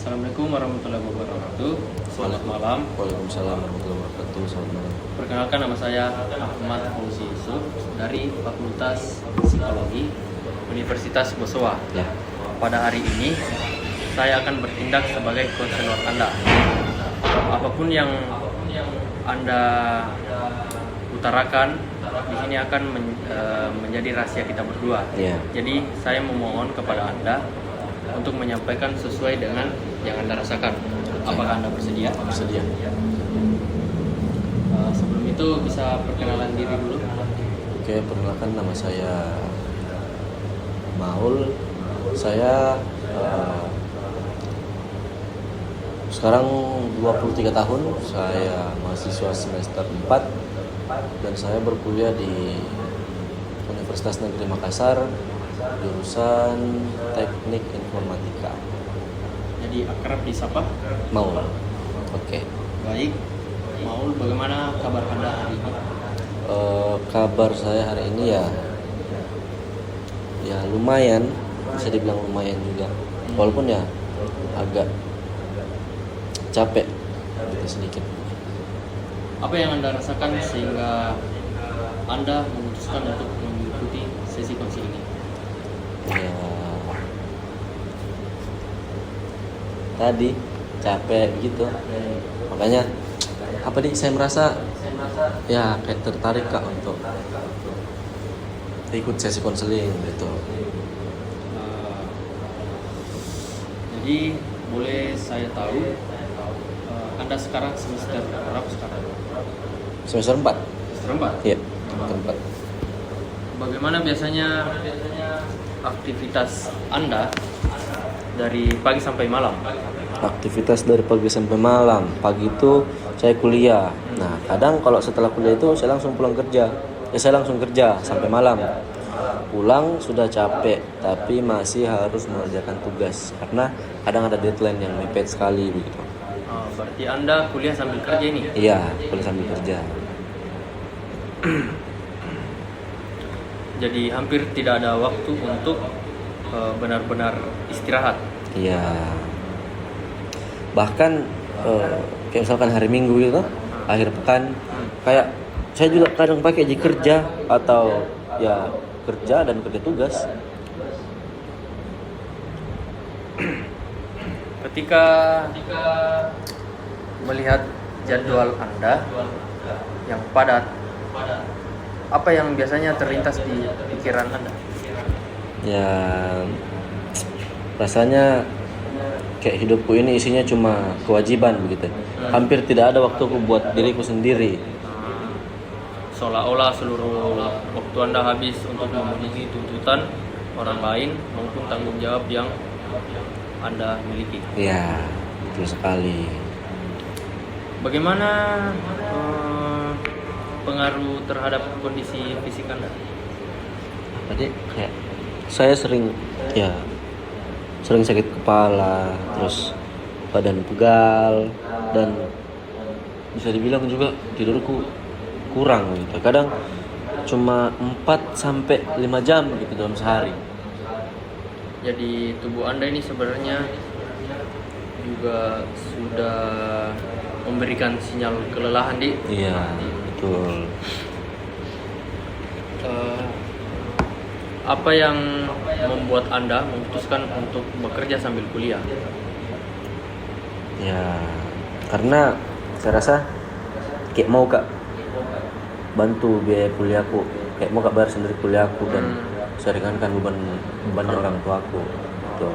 Assalamualaikum warahmatullahi wabarakatuh. Selamat malam. Waalaikumsalam warahmatullahi wabarakatuh. Selamat malam. Perkenalkan, nama saya Ahmad Fauzi Yusuf dari Fakultas Psikologi Universitas Bosowa. Ya. Pada hari ini saya akan bertindak sebagai konselor Anda. Apapun yang Anda utarakan di sini akan menjadi rahasia kita berdua. Ya. Jadi saya memohon kepada Anda untuk menyampaikan sesuai dengan yang Anda rasakan. Apakah Anda bersedia? Bersedia. Sebelum itu bisa perkenalan diri dulu. Oke, perkenalkan, nama saya Maul. Saya sekarang 23 tahun. Saya mahasiswa semester 4 dan saya berkuliah di Universitas Negeri Makassar, jurusan Teknik Informatika. Jadi akrab disapa Maul. Oke. Baik. Maul, bagaimana kabar Anda hari ini? Kabar saya hari ini ya lumayan, bisa dibilang lumayan juga. Walaupun ya agak capek gitu sedikit. Apa yang Anda rasakan sehingga Anda memutuskan untuk mengikuti sesi konseling ini? Ya, tadi capek gitu. Makanya saya merasa ya kayak tertarik Kak untuk ikut sesi konseling gitu. Jadi boleh saya tahu Anda sekarang semester berapa sekarang? Semester 4. Semester 4? Iya, semester 4. Bagaimana biasanya aktivitas Anda dari pagi sampai malam? Aktivitas dari pagi sampai malam. Pagi itu saya kuliah. Nah, kadang kalau setelah kuliah itu saya langsung pulang kerja. Saya langsung kerja sampai malam. Pulang sudah capek, tapi masih harus mengerjakan tugas karena kadang ada deadline yang mepet sekali begitu. Berarti Anda kuliah sambil kerja ini? Iya, kuliah sambil kerja. Jadi hampir tidak ada waktu untuk benar-benar istirahat. Iya. Bahkan kayak misalkan hari Minggu gitu, akhir pekan, kayak saya juga kadang pakai di kerja atau ya kerja dan kerja tugas. Ketika melihat jadwal Anda yang padat, apa yang biasanya terlintas di pikiran Anda? Ya, rasanya kayak hidupku ini isinya cuma kewajiban begitu. Hampir tidak ada waktuku buat diriku sendiri. Seolah-olah seluruh waktu Anda habis untuk memenuhi tuntutan orang lain maupun tanggung jawab yang Anda miliki. Ya, betul sekali. Bagaimana pengaruh terhadap kondisi fisik Anda? Tadi kayak saya sering sakit kepala, terus badan pegal, dan bisa dibilang juga tidurku kurang gitu. Kadang cuma 4-5 jam gitu dalam sehari. Jadi tubuh Anda ini sebenarnya juga sudah memberikan sinyal kelelahan di. Iya, betul. Apa yang membuat Anda memutuskan untuk bekerja sambil kuliah? Ya, karena saya rasa kayak mau Kak bantu biaya kuliahku, kayak mau Kak bayar sendiri kuliahku dan saya ringankan beban orang tuaku. Gitu.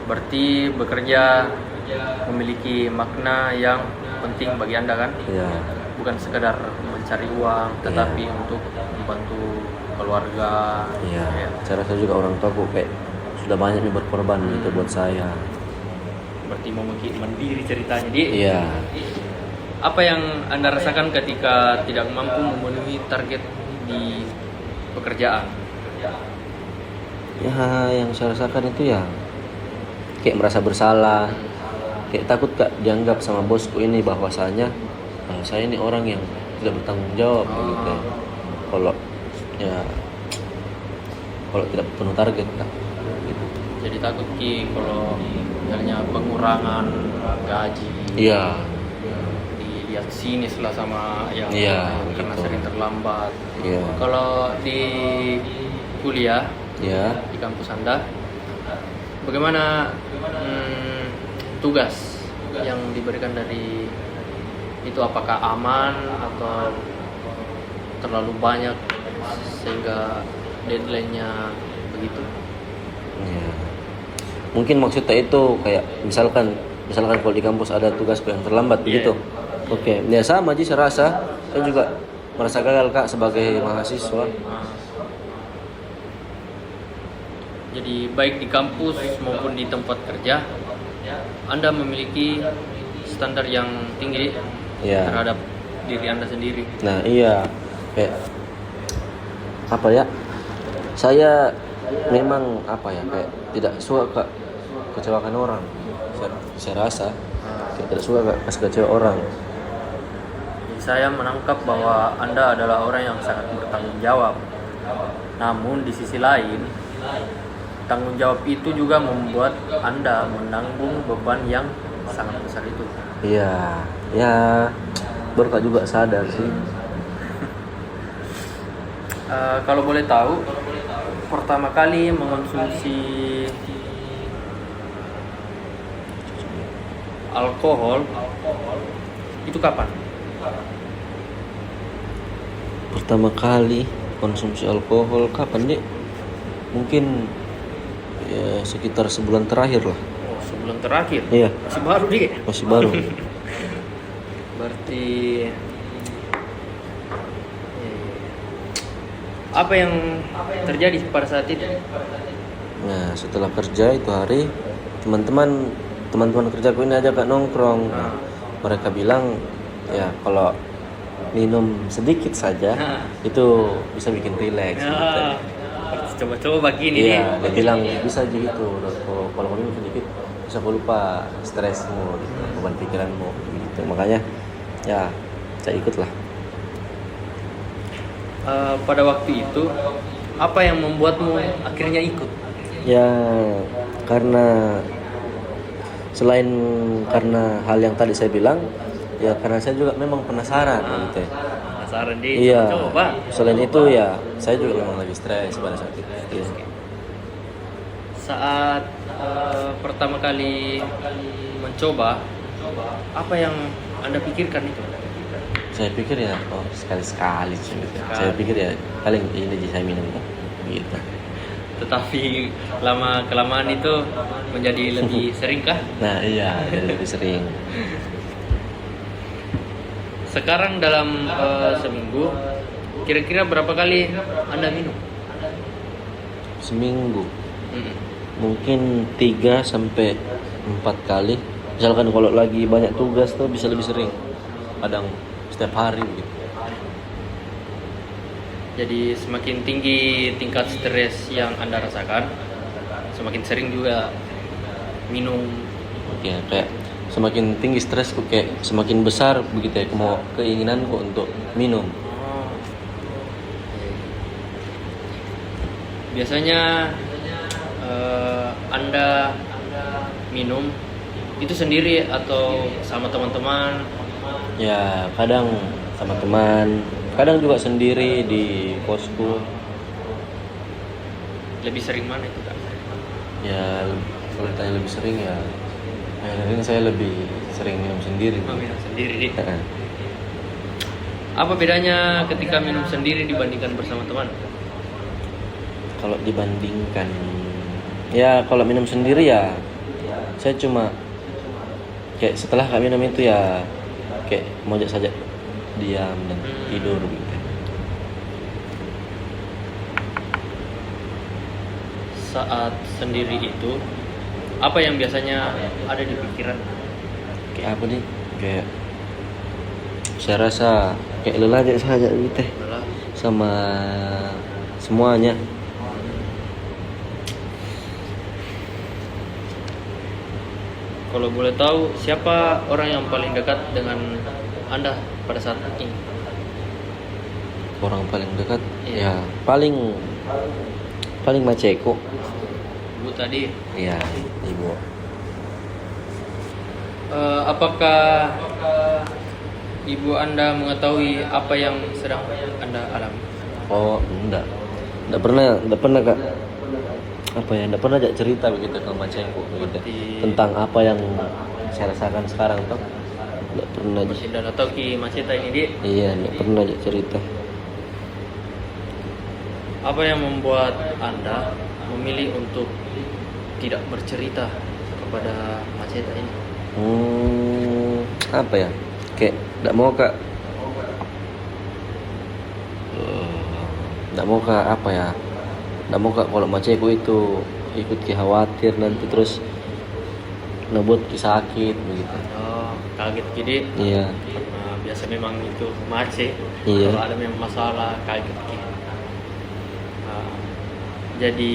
Berarti bekerja memiliki makna yang penting bagi Anda kan? Iya. Bukan sekedar mencari uang, tetapi untuk membantu keluarga. Iya. Ya. Saya rasa juga orang tuaku kayak sudah banyak berkorban gitu buat saya. Berarti mau mandiri ceritanya di. Iya. Apa yang Anda rasakan ketika tidak mampu memenuhi target di pekerjaan? Ya, yang saya rasakan itu ya kayak merasa bersalah, kayak takut Kak dianggap sama bosku ini bahwasanya saya ini orang yang tidak bertanggung jawab gitu. Kalau tidak penuh target Kak gitu. Jadi takut Ki kalau misalnya pengurangan gaji, Iya. dilihat sinis lah sama yang Iya, lain karena betul. sering terlambat. Iya. Kalau di kuliah Ya. di kampus Anda, bagaimana tugas yang diberikan dari itu, apakah aman atau terlalu banyak sehingga deadline-nya begitu? Ya. Mungkin maksudnya itu kayak misalkan kalau di kampus ada tugas yang terlambat begitu. Oke, ya sama aja saya rasa. Saya juga merasa gagal Kak sebagai mahasiswa. Nah, jadi baik di kampus maupun di tempat kerja, Anda memiliki standar yang tinggi Ya. terhadap diri Anda sendiri. Nah, iya. Kayak apa ya? Saya memang apa ya, kayak tidak suka kecewakan orang. Saya rasa kayak tidak suka kasih kecewa orang. Jadi saya menangkap bahwa Anda adalah orang yang sangat bertanggung jawab. Namun di sisi lain, tanggung jawab itu juga membuat Anda menanggung beban yang sangat besar itu. Iya, ya baru Kak juga sadar sih. Kalau boleh tahu, pertama kali mengonsumsi alkohol itu kapan? Pertama kali konsumsi alkohol kapan Dek? Mungkin ya sekitar sebulan terakhir lah. Oh, sebulan terakhir. Iya, Masih baru nih. masih baru. Berarti apa yang terjadi pada saat itu? Nah, setelah kerja itu hari teman-teman kerjaku ini ajak Kak nongkrong. Nah, mereka bilang ya kalau minum sedikit saja itu bisa bikin rileks. Gitu. Coba-coba begini nih. Iya, dia bilang bisa aja gitu. Kalau kamu minum sedikit bisa lupa stresmu, gitu, beban pikiranmu, gitu. Makanya ya saya ikut lah. Pada waktu itu apa yang membuatmu akhirnya ikut? Ya karena selain karena hal yang tadi saya bilang, ya karena saya juga memang penasaran gitu. Penasaran deh, Iya. coba. Selain itu ya saya juga memang lagi stres pada saat itu. Saat pertama kali mencoba, apa yang Anda pikirkan itu? Saya pikir ya sekali-sekali sih. Gitu. Saya pikir ya paling ini aja saya minum gitu. Tetapi lama kelamaan itu menjadi lebih sering kah? Nah iya, jadi lebih sering. Sekarang dalam seminggu, kira-kira berapa kali Anda minum? Seminggu mungkin 3 sampai 4 kali. Misalkan kalau lagi banyak tugas tuh bisa lebih sering. Kadang setiap hari gitu. Jadi semakin tinggi tingkat stres yang Anda rasakan, semakin sering juga minum. Oke, kayak semakin tinggi stresku kayak semakin besar begitu ya keinginanku untuk minum. Biasanya Anda minum itu sendiri atau sama teman-teman? Ya kadang sama teman, kadang juga sendiri di kosku. Lebih sering mana itu Kak? Ya kalau ditanya lebih sering ya akhir-akhir ini saya lebih sering minum sendiri. Minum sendiri. Apa bedanya ketika minum sendiri dibandingkan bersama teman? Kalau dibandingkan, ya kalau minum sendiri ya saya cuma kayak setelah kami minum itu ya kayak mojok saja diam dan tidur gitu. Saat sendiri itu apa yang biasanya ada di pikiran? Kayak apa nih? Kayak saya rasa kayak lelah aja saja gitu Lelah. sama semuanya. Kalau boleh tahu, siapa orang yang paling dekat dengan Anda pada saat ini? Orang paling dekat Iya. ya paling Maceko. ibu tadi. Iya, ibu. Apakah ibu Anda mengetahui apa yang sedang Anda alami? Oh, enggak pernah Kak. Apa ya, enggak pernah ajak cerita begitu ke macamku begitu. Tentang apa yang saya rasakan sekarang tuh. Enggak pernah aja. Tidak tahu ki maceta ini di. Iya, enggak pernah ajak cerita. Apa yang membuat Anda memilih untuk tidak bercerita kepada maceta ini? Apa ya? Kayak enggak mau Kak. Enggak mau Kak, apa ya? Enggak mau Kak kalau macetku itu ikut khawatir nanti terus ngebuat sakit begitu. Oh, kaget gini. Iya. Nah, biasa memang itu macet. Iya. Kalau ada memang masalah kaget gini. Jadi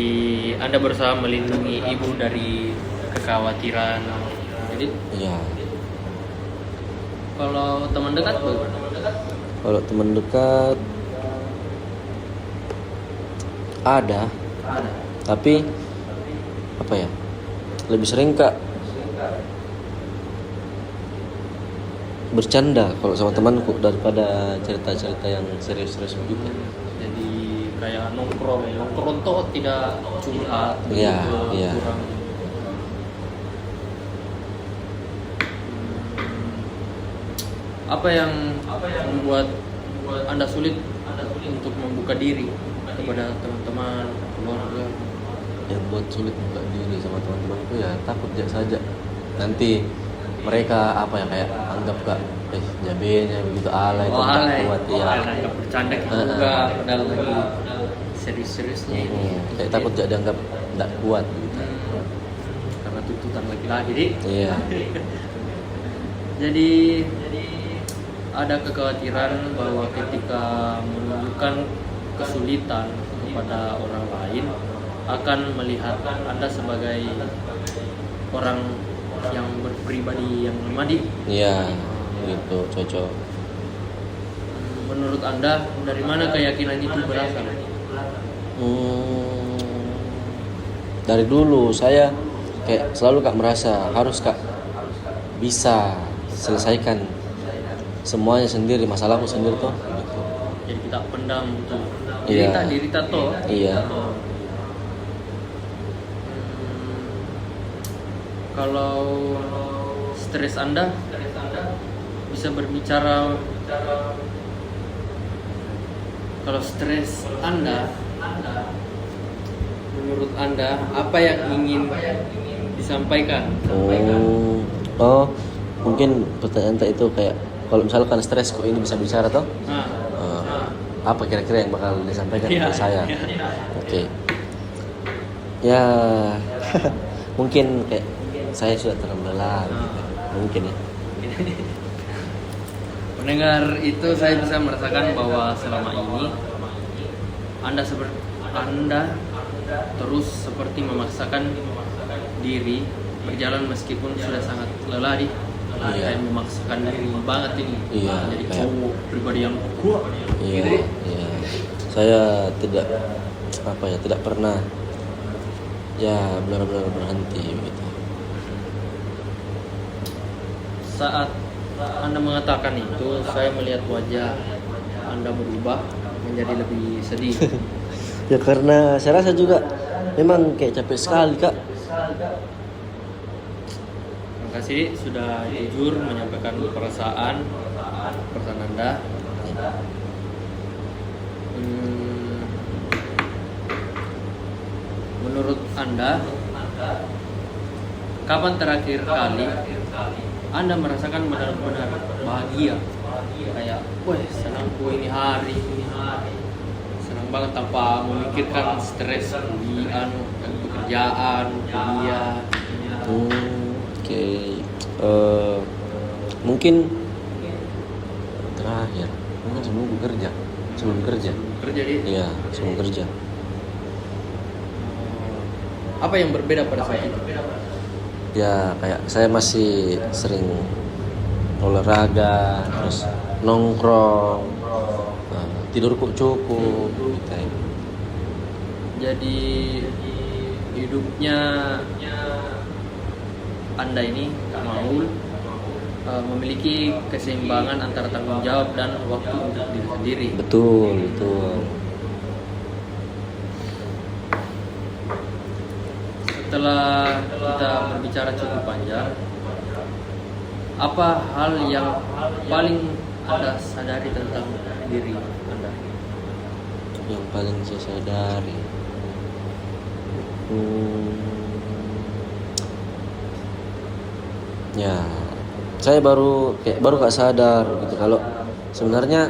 Anda berusaha melindungi ibu dari kekhawatiran. Jadi Iya. kalau teman dekat bagaimana? Kalau teman dekat ada, tapi apa ya? Lebih sering Kak bercanda kalau sama temanku daripada cerita-cerita yang serius-serius begitu. Jadi kayak nongkrong tuh tidak curhat. Iya, gitu, iya. kurang. Apa yang membuat Anda sulit untuk membuka diri kepada teman-teman, keluarga? Yang buat sulit buka diri sama teman-temanku ya takut saja nanti mereka apa ya kayak anggap Kak jabenya begitu alay Oh, tidak alay. kuat ya. Anggap bercanda gitu juga padahal lagi serius-seriusnya ini. Kayak takut jadi dianggap tidak kuat gitu. Karena tuntutan laki-laki Dik. Iya. Jadi ada kekhawatiran bahwa ketika menunjukkan kesulitan kepada orang lain akan melihat Anda sebagai orang yang berpribadi yang lemah Dik. Iya, gitu cocok. Menurut Anda dari mana keyakinan itu berasal? Dari dulu saya kayak selalu Kak merasa harus Kak bisa selesaikan semuanya sendiri, masalahku sendiri tuh gitu. Jadi kita pendam tuh. Iya. Diri kita toh. Iya. Kalau stres Anda bisa berbicara. Kalau stres Anda, menurut Anda apa yang ingin disampaikan? Oh, mungkin pertanyaan itu kayak kalau misalkan stresku ini bisa bicara toh, apa kira-kira yang bakal disampaikan Iya, ke saya? iya. Oke. Ya, mungkin kayak saya sudah terlalu lelah, mungkin ya. Mendengar itu saya bisa merasakan bahwa selama ini Anda terus seperti memaksakan diri berjalan meskipun sudah sangat lelah Dik. Iya. Kayak memaksakan diri banget ini. Iya, Jadi kayak- cowok pribadi yang kuat. Iya, Gitu. iya. Saya tidak pernah ya benar-benar berhenti begitu. Saat Anda mengatakan itu, saya melihat wajah Anda berubah menjadi lebih sedih. Ya karena saya rasa juga memang kayak capek sekali Kak. Terima kasih sudah jujur menyampaikan perasaan Anda. Menurut Anda, kapan terakhir kali Anda merasakan benar-benar bahagia? Kayak, wah senangku ini hari, senang banget tanpa memikirkan stres pekerjaan, kuliah. Oke. Mungkin terakhir, mungkin sebelum kerja. Kerja di Iya, sebelum kerja. apa yang berbeda pada saat itu? Ya kayak saya masih sering olahraga, terus nongkrong, tidurku cukup, gitu. Jadi hidupnya Anda ini Maul memiliki keseimbangan antara tanggung jawab dan waktu untuk diri sendiri. Betul, betul. Setelah kita berbicara cukup panjang, apa hal yang paling Anda sadari tentang diri Anda? Yang paling saya sadari, ya saya baru gak sadar gitu kalau sebenarnya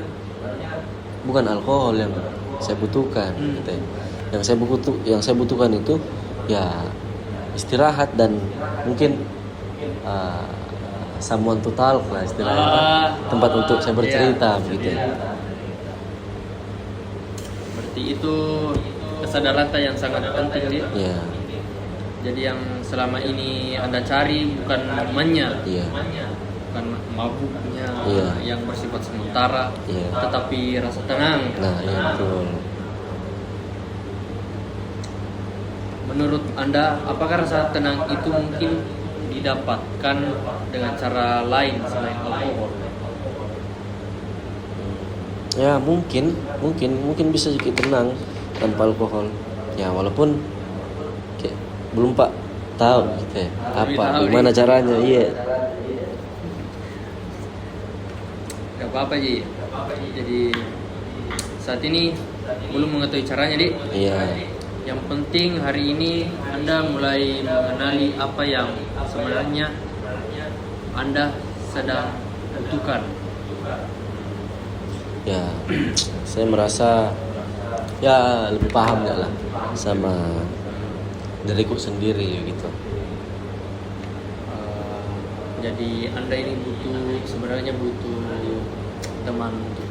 bukan alkohol yang saya butuhkan gitu ya. Yang saya butuhkan itu ya istirahat dan mungkin someone to talk lah istilahnya, tempat untuk saya bercerita begitu ya. Berarti itu kesadaran yang sangat penting ya. Iya. Jadi yang selama ini Anda cari bukan momennya, Iya. bukan mabuknya Iya. yang bersifat sementara, Iya. tetapi rasa tenang. Nah, iya betul. Menurut Anda, apakah rasa tenang itu mungkin didapatkan dengan cara lain selain alkohol? Ya mungkin bisa sedikit tenang tanpa alkohol. Ya walaupun kayak belum Pak tahu gitu ya, gimana caranya. Iya. Gak apa-apa Ji. Jadi saat ini belum mengetahui caranya Dik. Iya. Yang penting hari ini Anda mulai mengenali apa yang sebenarnya Anda sedang butuhkan. Ya, saya merasa ya lebih paham gak lah sama diriku sendiri gitu. Jadi Anda ini sebenarnya butuh teman untuk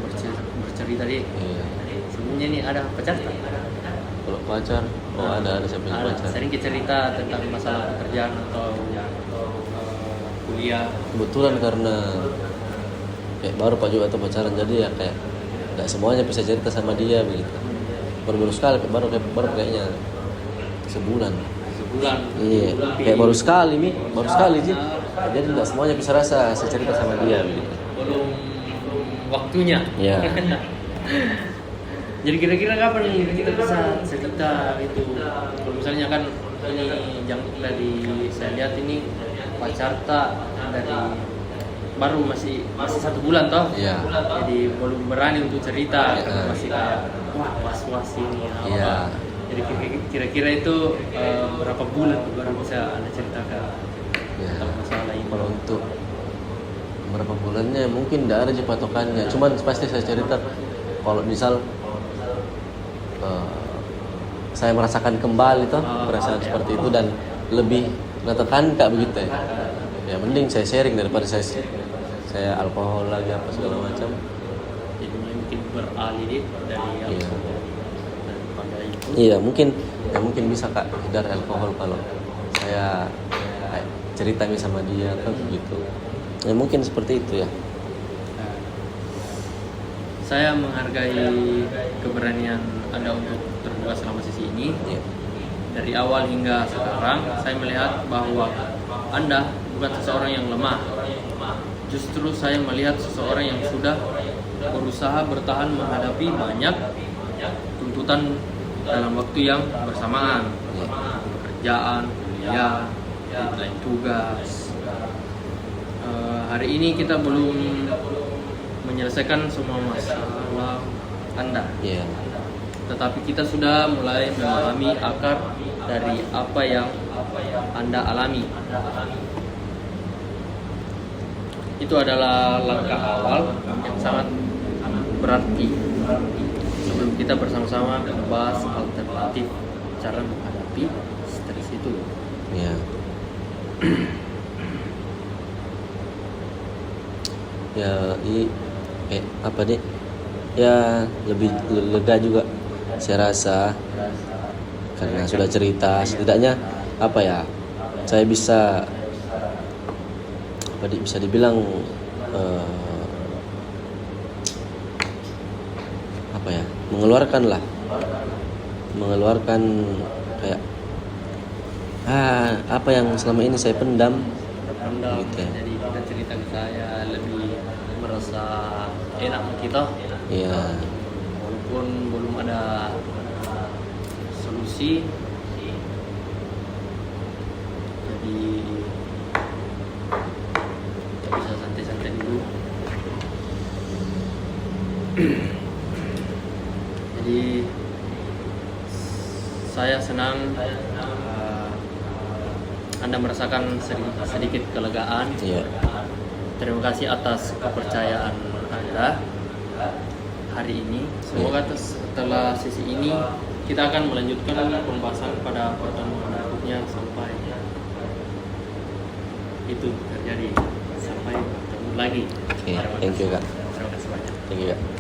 bercerita Dik. Iya. Sebelumnya nih ada pacar tak? Kalau pacar, ada saya punya Ada. pacar. Sering kita cerita tentang masalah pekerjaan atau kuliah. Kebetulan karena kayak baru Pak juga atau pacaran, jadi ya kayak nggak semuanya bisa cerita sama dia begitu. Baru sekali, baru kayaknya sebulan. Iya, kayak baru sekali sih. Jadi nggak semuanya bisa saya cerita sama dia begitu. Belum waktunya. Iya. Jadi kira-kira kapan kita bisa cerita itu? Kalau misalnya kan ini yang dari saya lihat ini pacar tak dari baru masih 1 bulan toh. Iya. Jadi belum berani untuk cerita, Iya. karena masih kayak wah was-was ini apa. Iya. Jadi kira-kira itu berapa bulan baru bisa Anda ceritakan Ya, tentang masalah ini? kalau untuk berapa bulannya mungkin tidak ada aja patokannya. Cuman pasti saya cerita kalau misal saya merasakan kembali tuh perasaan seperti itu dan lebih menekan kak begitu ya. Ya mending saya sharing daripada saya alkohol lagi apa segala macam. Jadi mungkin beralih dari alkohol daripada itu. Iya mungkin bisa kak hindari alkohol kalau saya kayak cerita sama dia kan begitu. Ya mungkin seperti itu ya. Saya menghargai keberanian Anda untuk terbuka selama sesi ini. Iya. Dari awal hingga sekarang, saya melihat bahwa Anda bukan seseorang yang lemah. Justru saya melihat seseorang yang sudah berusaha bertahan menghadapi banyak tuntutan dalam waktu yang bersamaan. Pekerjaan, kuliah, deadline tugas. Hari ini kita belum menyelesaikan semua masalah Anda. Iya. Tetapi kita sudah mulai memahami akar dari apa yang Anda alami. Itu adalah langkah awal yang sangat berarti sebelum kita bersama-sama membahas alternatif cara menghadapi stres itu. Iya. Ya, apa nih? Ya lebih lega juga saya rasa karena sudah cerita, setidaknya apa ya? Saya bisa bisa dibilang mengeluarkan kayak apa yang selama ini saya pendam. Rendam. Gitu ya. Jadi kita cerita ke saya lebih merasa enak kita, Iya. walaupun belum ada solusi. Jadi kita bisa santai-santai dulu. Jadi saya senang Anda merasakan sedikit kelegaan. Iya. Terima kasih atas kepercayaan Anda hari ini. Semoga setelah sesi ini kita akan melanjutkan pembahasan pada pertemuan berikutnya sampai itu terjadi. Sampai bertemu lagi. Oke, thank you Kak. Terima kasih banyak. Thank you Kak.